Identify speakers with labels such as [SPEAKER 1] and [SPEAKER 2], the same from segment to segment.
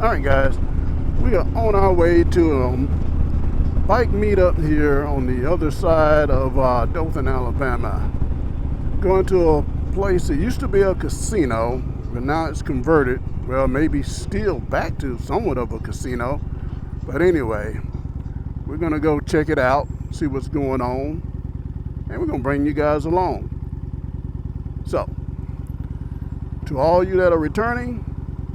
[SPEAKER 1] Alright guys, we are on our way to a bike meetup here on the other side of Dothan, Alabama. Going to a place that used to be a casino, but now it's converted. Well, maybe still back to somewhat of a casino. But anyway, we're going to go check it out, see what's going on, and we're going to bring you guys along. So, to all you that are returning,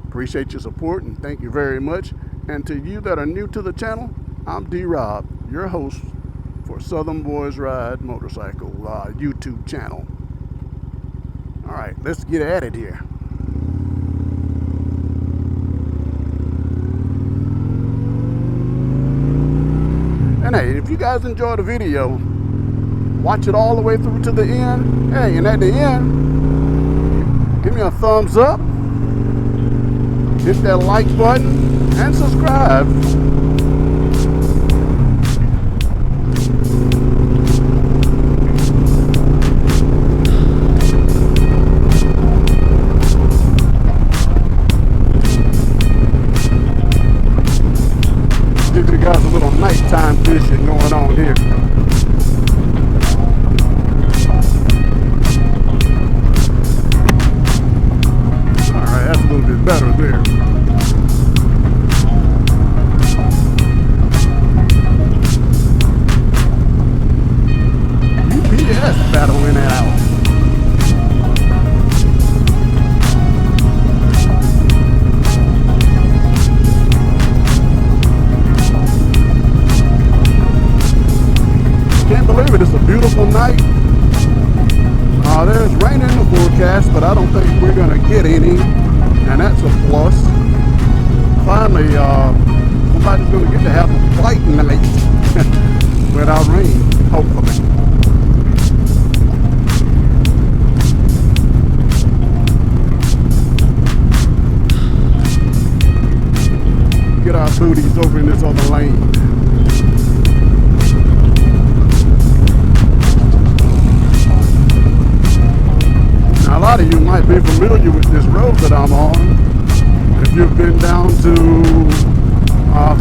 [SPEAKER 1] appreciate your support and thank you very much. And to you that are new to the channel, I'm D-Rob, your host for Southern Boys Ride Motorcycle YouTube channel. All right, let's get at it here. And hey, if you guys enjoyed the video, watch it all the way through to the end. Hey, and at the end, give me a thumbs up. Hit that like button and subscribe. Give you guys a little nighttime fishing going on here. Alright, that's a little bit better there. UPS battling it out. Can't believe it, it's a beautiful night. There's rain in the forecast, but I don't think we're gonna get any, and that's a plus. Finally, somebody's gonna get to have a white night without rain, hopefully. Get our booties over in this other lane. Now, a lot of you might be familiar with this road that I'm on. If you've been down to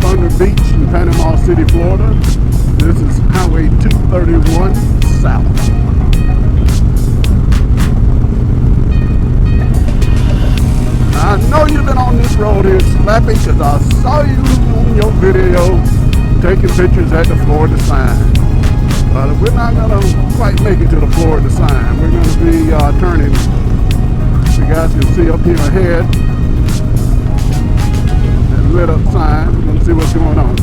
[SPEAKER 1] Thunder Beach in Panama City, Florida, this is Highway 231 South. I know you've been on this road here, Slappy, because I saw you on your video taking pictures at the Florida sign. But we're not going to quite make it to the Florida sign. We're going to be turning. You guys can see up here ahead that lit up sign. We're going to see what's going on.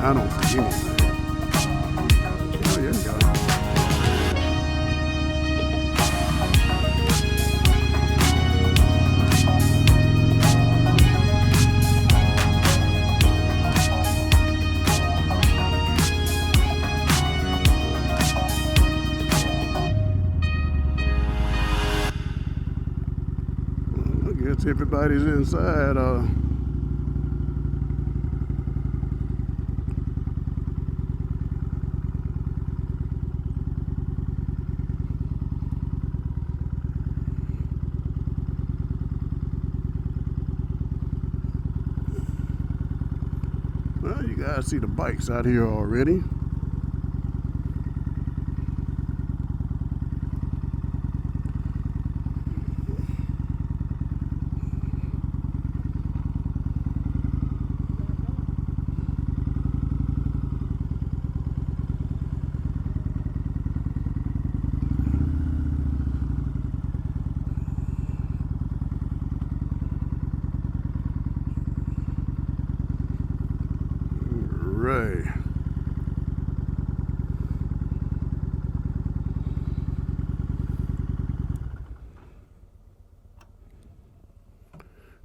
[SPEAKER 1] I don't see anything. Oh, yeah, you go. I guess everybody's inside. Well, you guys see the bikes out here already.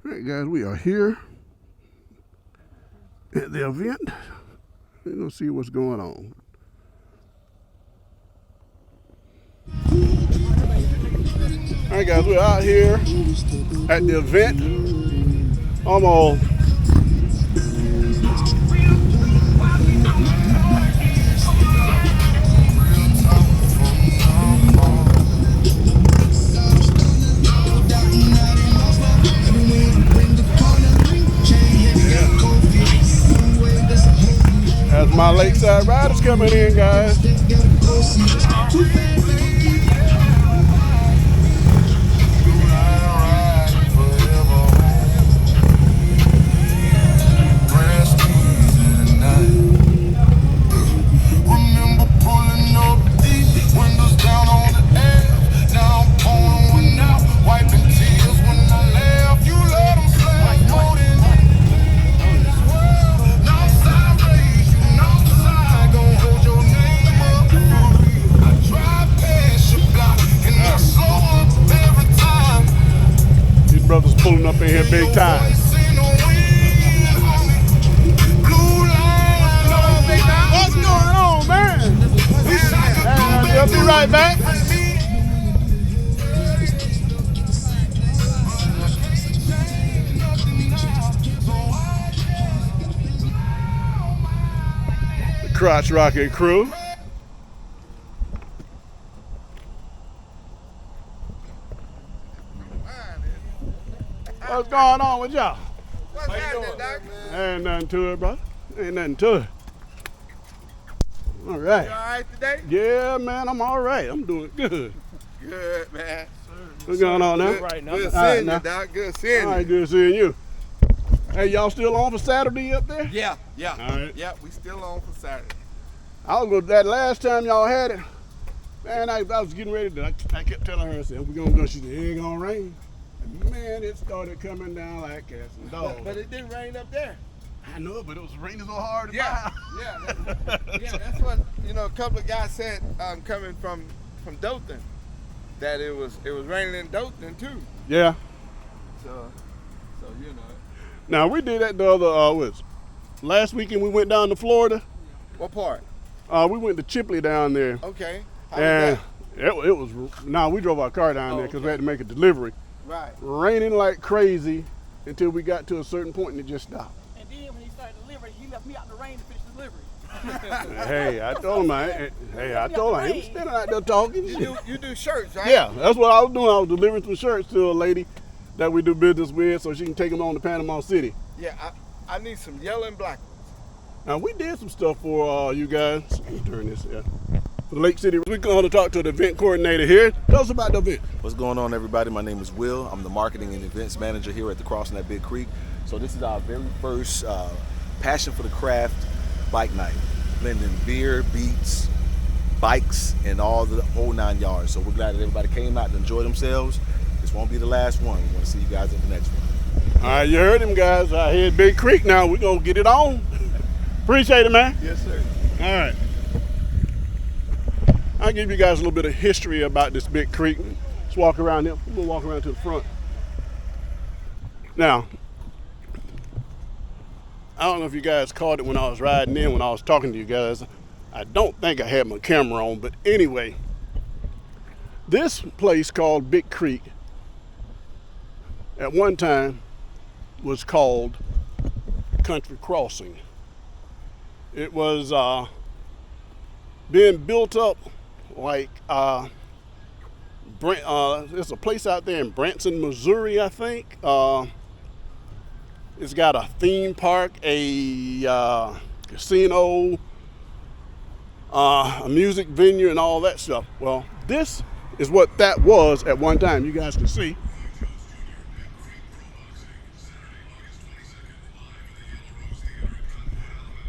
[SPEAKER 1] All right, guys, we are here at the event. We're gonna see what's going on. All right, guys, we're out here at the event. Almost. That's my Lakeside Riders coming in, guys. Brothers pulling up in here big time. What's going on, man? I'll be right back. The Crotch Rocket crew. What's going on with y'all?
[SPEAKER 2] What's happening, Doc?
[SPEAKER 1] Ain't nothing to it, brother. Ain't nothing to it. All right.
[SPEAKER 2] You all right today?
[SPEAKER 1] Yeah, man, I'm all right. I'm doing good.
[SPEAKER 2] Good, man.
[SPEAKER 1] What's going on now?
[SPEAKER 2] Good seeing you, Doc. Good seeing
[SPEAKER 1] All right,
[SPEAKER 2] you.
[SPEAKER 1] good seeing you. Hey, y'all still on for Saturday up there?
[SPEAKER 2] Yeah.
[SPEAKER 1] All right.
[SPEAKER 2] Yeah, we still on for Saturday.
[SPEAKER 1] I was that last time y'all had it. Man, I was getting ready to. I kept telling her, I said, "We're gonna go." She said, "It ain't gonna rain." Man, it started coming down like cats and dogs.
[SPEAKER 2] But it didn't rain up there.
[SPEAKER 1] I know, but it was raining so hard.
[SPEAKER 2] Yeah, that's what a couple of guys said coming from Dothan, that it was raining in Dothan too.
[SPEAKER 1] Yeah.
[SPEAKER 2] So
[SPEAKER 1] Now we did that the other last weekend. We went down to Florida.
[SPEAKER 2] What part?
[SPEAKER 1] We went to Chipley down there.
[SPEAKER 2] Okay. How
[SPEAKER 1] And
[SPEAKER 2] was
[SPEAKER 1] it was. Now we drove our car down there because we had to make a delivery.
[SPEAKER 2] that? Right.
[SPEAKER 1] Raining like crazy until we got to a certain point and it just stopped.
[SPEAKER 3] And then when he started delivering, he left me out in the rain to finish the delivery.
[SPEAKER 1] Hey, I told him, he was standing out there talking.
[SPEAKER 2] You do shirts, right?
[SPEAKER 1] Yeah, that's what I was doing. I was delivering some shirts to a lady that we do business with so she can take them on to Panama City.
[SPEAKER 2] Yeah, I need some yellow and black ones.
[SPEAKER 1] Now, we did some stuff for you guys. Let me turn this, For Lake City. We're going to talk to the event coordinator here. Tell us about the event.
[SPEAKER 4] What's going on, everybody? My name is Will. I'm the marketing and events manager here at the Crossing at Big Creek. So this is our very first Passion for the Craft bike night, blending beer, beats, bikes, and all the whole 9 yards. So we're glad that everybody came out and enjoyed themselves. This won't be the last one. We want to see you guys at the next one.
[SPEAKER 1] All right, you heard him, guys. Out here at Big Creek now. We're going to get it on. Appreciate it, man.
[SPEAKER 2] Yes, sir.
[SPEAKER 1] All right. I'll give you guys a little bit of history about this Big Creek. Let's walk around here. We'll walk around to the front. Now, I don't know if you guys caught it when I was riding in, when I was talking to you guys. I don't think I had my camera on, but anyway, this place called Big Creek at one time was called Country Crossing. It was being built up like there's a place out there in Branson, Missouri, I think. It's got a theme park, a casino, a music venue, and all that stuff. Well, this is what that was at one time. You guys can see.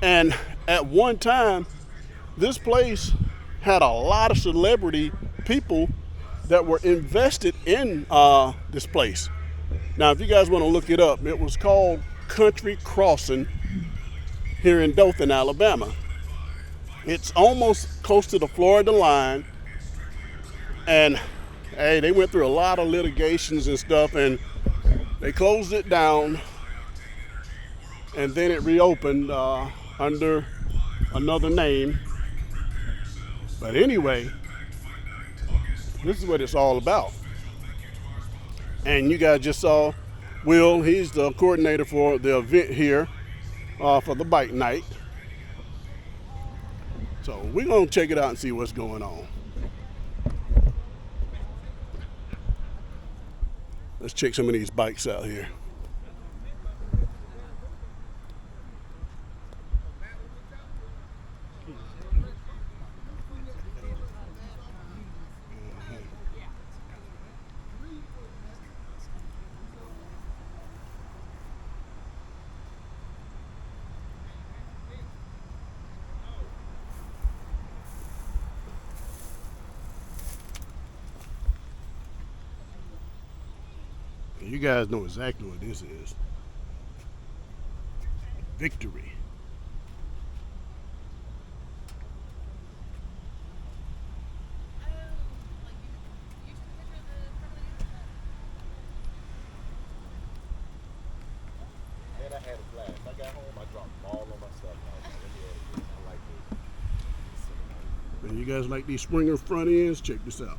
[SPEAKER 1] And at one time, this place had a lot of celebrity people that were invested in this place. Now, if you guys want to look it up, it was called Country Crossing here in Dothan, Alabama. It's almost close to the Florida line. And hey, they went through a lot of litigations and stuff, and They closed it down, and then it reopened under another name. But anyway, this is what it's all about. And you guys just saw Will. He's the coordinator for the event here for the bike night. So we're going to check it out and see what's going on. Let's check some of these bikes out here. You guys know exactly what this is. Victory.
[SPEAKER 4] And I had a blast. I got home, I dropped all of my stuff. I like this.
[SPEAKER 1] And you guys like these Springer front ends? Check this out.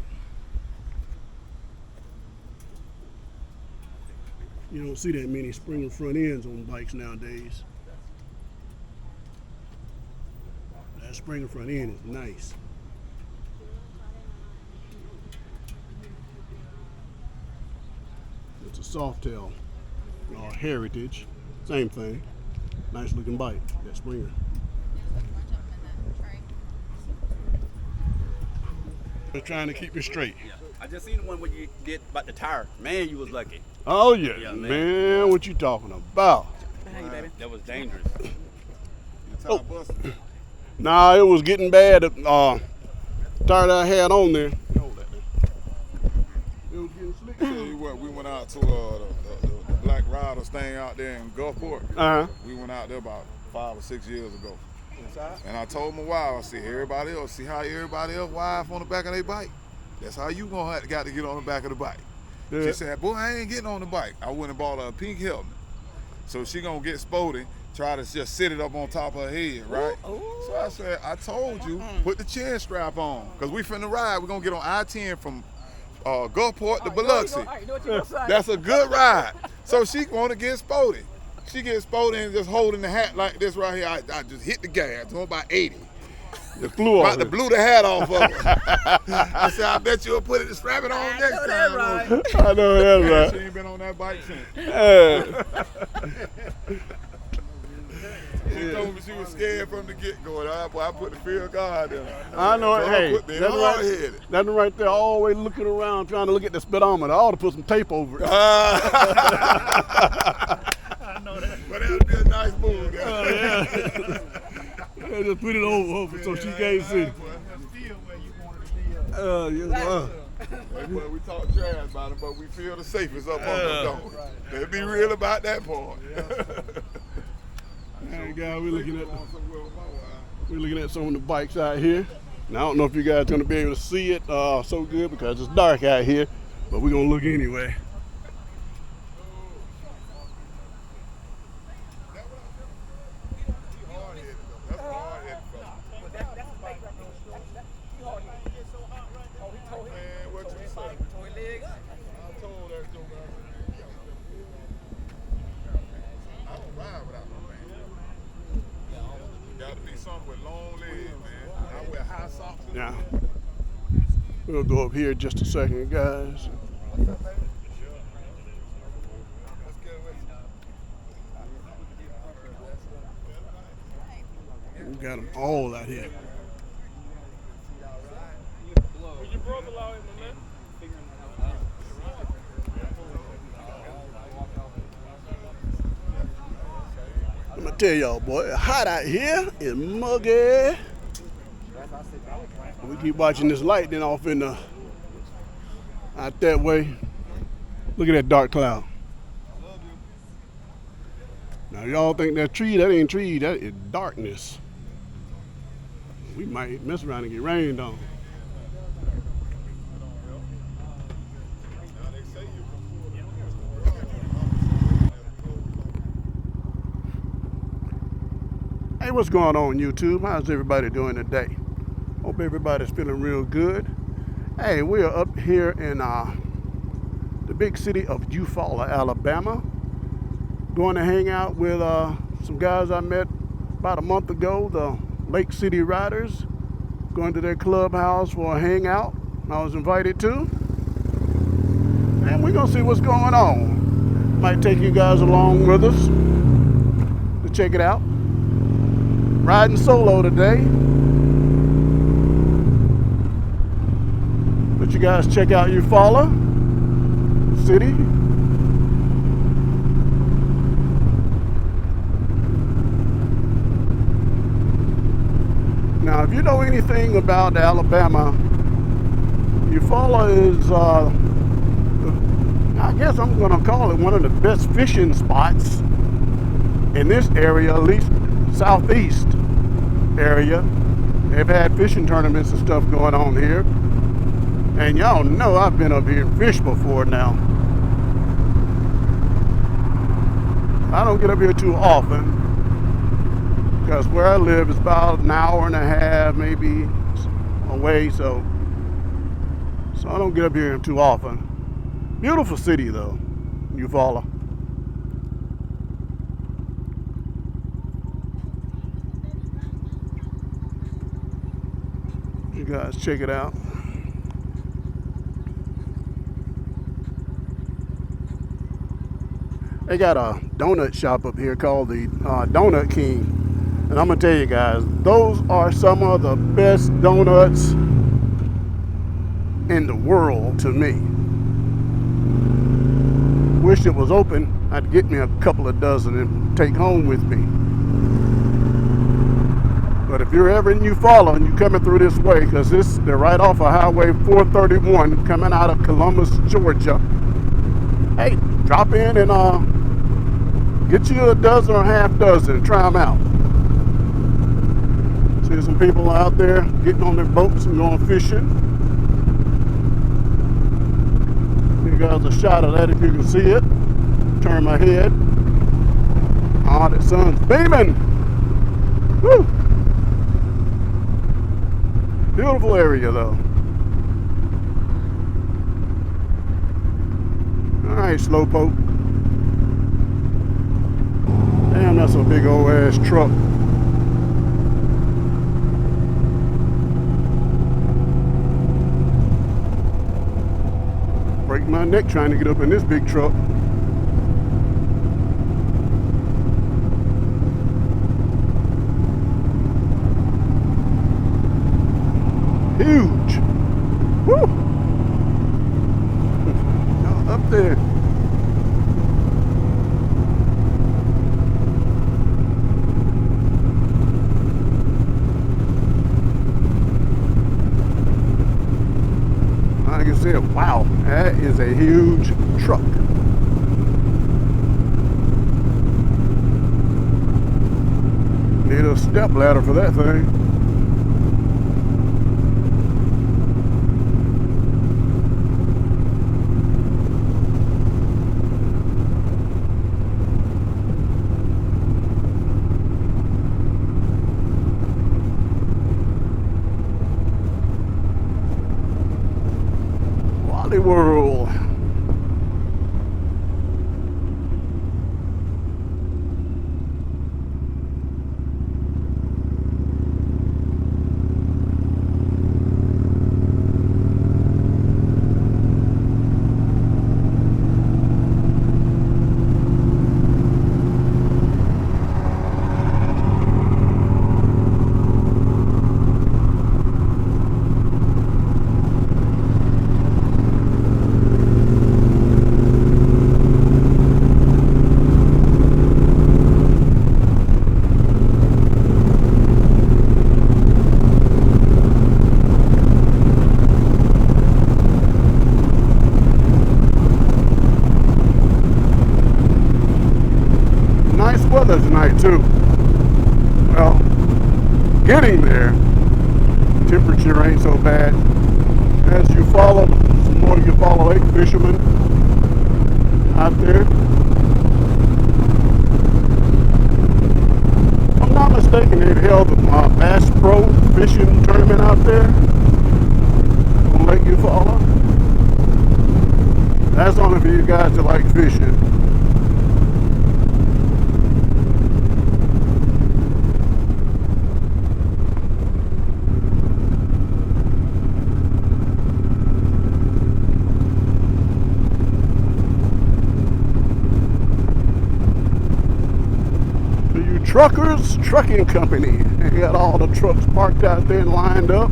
[SPEAKER 1] You don't see that many Springer front ends on bikes nowadays. That Springer front end is nice. It's a Softail Heritage, same thing. Nice looking bike, that Springer. Just trying to keep it straight.
[SPEAKER 3] Yeah. I just seen the one where you did about the tire. Man, you was lucky.
[SPEAKER 1] Oh yeah,
[SPEAKER 3] Yeah,
[SPEAKER 1] man, what you talking about?
[SPEAKER 3] Hey, baby. That was dangerous.
[SPEAKER 1] Oh. Nah, it was getting bad. Tire that I had on there. Hold that there. It was getting slick.
[SPEAKER 5] Tell you what, we went out to the Black Riders thing out there in Gulfport. We went out there about 5 or 6 years ago. And I told my wife, I said, everybody else, see how everybody else wife on the back of their bike? That's how you got to get on the back of the bike.
[SPEAKER 1] Yeah.
[SPEAKER 5] She said, boy, I ain't getting on the bike. I went and bought her a pink helmet. So she gonna get spotted, try to just sit it up on top of her head, right? So I said, I told you, put the chin strap on. Because we finna ride, we're gonna get on I-10 from Gulfport to Biloxi. That's a good ride. So she wanna get spotted. She gets spotted and just holding the hat like this right here. I just hit the gas, going about 80.
[SPEAKER 1] It flew off.
[SPEAKER 5] About to blew the hat off of her. I said, I bet you'll put it and strap it on next time.
[SPEAKER 3] Right.
[SPEAKER 1] I know that's
[SPEAKER 5] She
[SPEAKER 1] right.
[SPEAKER 5] ain't been on that bike since. She told me she was scared from the get-go. I put the fear of God in her.
[SPEAKER 1] I know it.
[SPEAKER 5] So
[SPEAKER 1] Hey,
[SPEAKER 5] put the hard-headed.
[SPEAKER 1] that's right there, always looking around, trying to look at the speedometer. I ought to put some tape over it.
[SPEAKER 5] But that would be a nice move.
[SPEAKER 1] Yeah, just put it over so she can't see.
[SPEAKER 5] We talk trash about it, but we feel the safest up on the door. Let's be real about that part.
[SPEAKER 1] Hey guys, we're looking at some of the bikes out here. Now I don't know if you guys are gonna be able to see it so good because it's dark out here, but we're gonna look anyway. Now, we'll go up here just a second, guys. We got them all out here. I'm gonna tell y'all, boy, it's hot out here. It's muggy. We keep watching this light then off in the out that way. Look at that dark cloud. Now y'all think that tree, that ain't tree, that is darkness. We might mess around and get rained on. Hey, what's going on, YouTube? How's everybody doing today? Hope everybody's feeling real good. Hey, we are up here in the big city of Eufaula, Alabama. Going to hang out with some guys I met about a month ago, the Lake City Riders. Going to their clubhouse for a hangout. I was invited to. And we're going to see what's going on. Might take you guys along with us to check it out. Riding solo today. Let you guys check out Eufaula City. Now, if you know anything about Alabama, Eufaula is, I guess I'm going to call it one of the best fishing spots in this area, at least southeast area. They've had fishing tournaments and stuff going on here. And y'all know I've been up here and fished before now. I don't get up here too often because where I live is about an hour and a half maybe away, so I don't get up here too often. Beautiful city though, Eufaula. You guys check it out. They got a donut shop up here called the Donut King. And I'm gonna tell you guys, those are some of the best donuts in the world to me. Wish it was open. I'd get me a couple of dozen and take home with me. But if you're ever in Eufaula and you're coming through this way, because they're right off of Highway 431 coming out of Columbus, Georgia, hey, drop in and get you a dozen or half dozen and try them out. See some people out there getting on their boats and going fishing. Give you guys a shot of that if you can see it. Turn my head. Oh, the sun's beaming. Woo! Beautiful area though. Alright, slowpoke. Damn, that's a big old ass truck. Break my neck trying to get up in this big truck. Huge. Woo! Up there. I can see it. Wow, that is a huge truck. Need a step ladder for that thing. World. Weather tonight too. Well, getting there, temperature ain't so bad. As you follow some more Eufaula Lake fishermen out there. If I'm not mistaken, guys that like fishing. Truckers Trucking Company. They got all the trucks parked out there and lined up.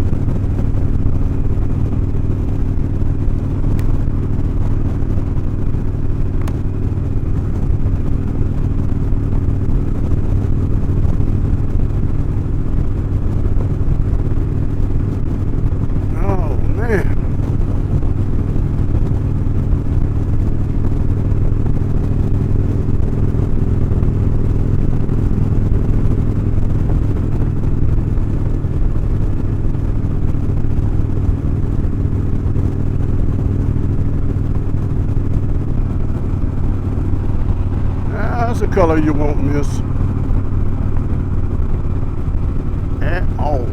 [SPEAKER 1] Oh man. That's a color you won't miss at all.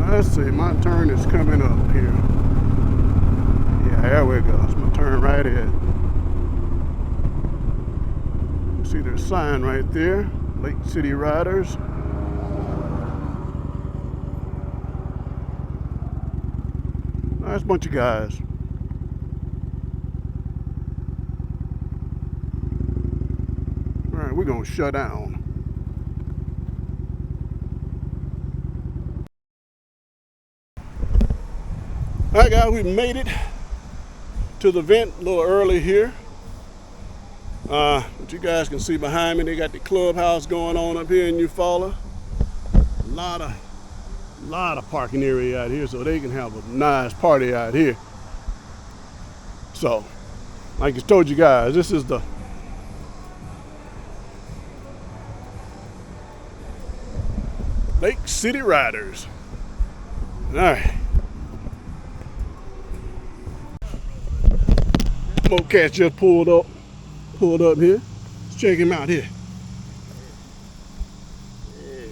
[SPEAKER 1] Let's see, my turn is coming up here. Yeah, there we go. It's my turn right ahead. See there's a sign right there, Lake City Riders. Nice bunch of guys. All right, we're gonna shut down. All right, guys, we made it to the vent a little early here. But you guys can see behind me, they got the clubhouse going on up here in Eufaula. A lot of parking area out here, so they can have a nice party out here. So, like I told you guys, this is the Lake City Riders. All right. More cats just pulled up here. Let's check him out here.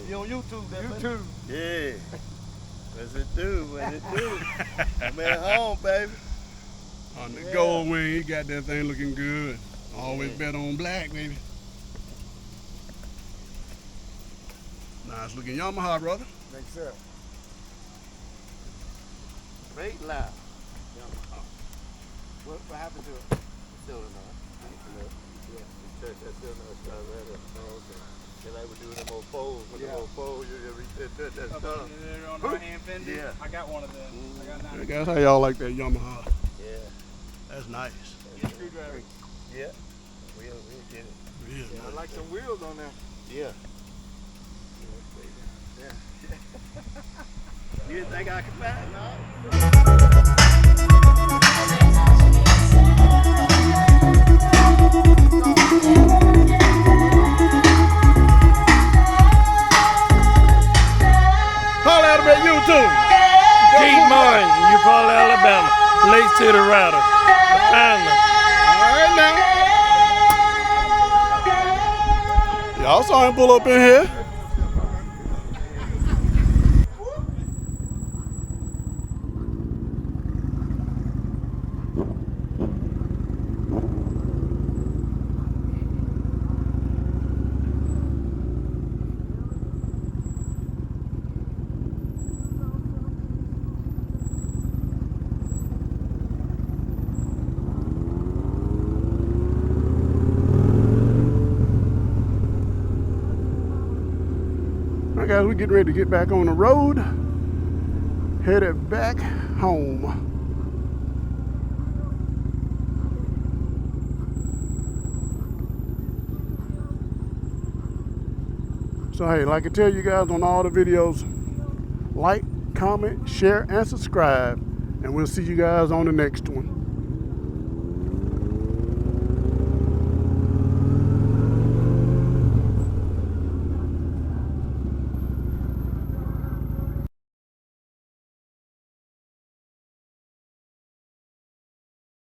[SPEAKER 2] You on YouTube, that
[SPEAKER 6] YouTube. Yeah. What's it do? What's it do? I'm at home, baby.
[SPEAKER 1] On the gold wing, he got that thing looking good. Always bet on black, baby. Nice looking Yamaha, brother.
[SPEAKER 2] Thanks, sir.
[SPEAKER 6] Great loud.
[SPEAKER 2] What happened to it?
[SPEAKER 6] Still in there. Yeah. That's still in there. Oh, okay. They like we do them old foes. With the old foes, you reach that stuff.
[SPEAKER 3] On the right-hand fender?
[SPEAKER 6] Yeah.
[SPEAKER 3] I got one of them. I got 9.
[SPEAKER 1] Hey guys, how y'all like that Yamaha?
[SPEAKER 6] Yeah.
[SPEAKER 1] That's nice.
[SPEAKER 3] Get a screwdriver.
[SPEAKER 6] Yeah. We'll get it.
[SPEAKER 1] Real
[SPEAKER 2] I
[SPEAKER 1] nice.
[SPEAKER 2] like some wheels on there.
[SPEAKER 6] Yeah.
[SPEAKER 3] You didn't think I could find it?
[SPEAKER 1] Holla at him at YouTube.
[SPEAKER 7] Keith Martin, Eufaula, Alabama. Lake City Rider.
[SPEAKER 1] All right now. Y'all saw him pull up in here. All right, guys, we're getting ready to get back on the road, headed back home. So hey, like I tell you guys on all the videos, like, comment, share, and subscribe, and we'll see you guys on the next one.